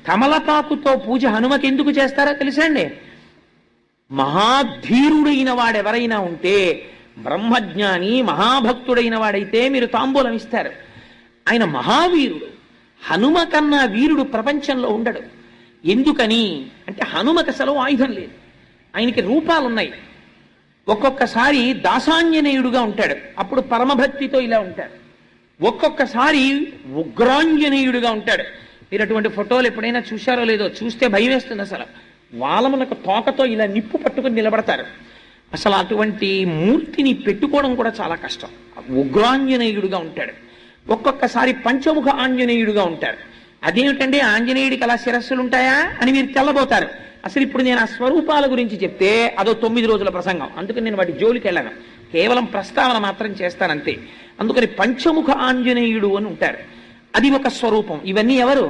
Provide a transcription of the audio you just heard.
కమలపాకుతో పూజ హనుమకి ఎందుకు చేస్తారో తెలుసా అండి? మహాధీరుడైన వాడెవరైనా ఉంటే, బ్రహ్మజ్ఞాని మహాభక్తుడైన వాడైతే మీరు తాంబూలం ఇస్తారు. ఆయన మహావీరుడు. హనుమ కన్నా వీరుడు ప్రపంచంలో ఉండడు. ఎందుకని అంటే హనుమకి అసలు ఆయుధం లేదు, ఆయనకి రూపాలున్నాయి. ఒక్కొక్కసారి దాసాంజనేయుడుగా ఉంటాడు, అప్పుడు పరమభక్తితో ఇలా ఉంటాడు. ఒక్కొక్కసారి ఉగ్రాంజనేయుడుగా ఉంటాడు. మీరు అటువంటి ఫోటోలు ఎప్పుడైనా చూశారో లేదో, చూస్తే భయం వేస్తుంది. అసలు వాళ్ళమునకు తోకతో ఇలా నిప్పు పట్టుకుని నిలబడతారు. అసలు అటువంటి మూర్తిని పెట్టుకోవడం కూడా చాలా కష్టం. ఉగ్రాంజనేయుడుగా ఉంటాడు. ఒక్కొక్కసారి పంచముఖ ఆంజనేయుడుగా ఉంటాడు. అదేమిటంటే ఆంజనేయుడికి అలా శిరస్సులు ఉంటాయా అని మీరు తెల్లబోతారు. అసలు ఇప్పుడు నేను ఆ స్వరూపాల గురించి చెప్తే అదో 9 రోజుల ప్రసంగం, అందుకని నేను వాటి జోలికి వెళ్ళను, కేవలం ప్రస్తావన మాత్రం చేస్తానంతే. అందుకని పంచముఖ ఆంజనేయుడు అని ఉంటారు, అది ఒక స్వరూపం. ఇవన్నీ ఎవరు?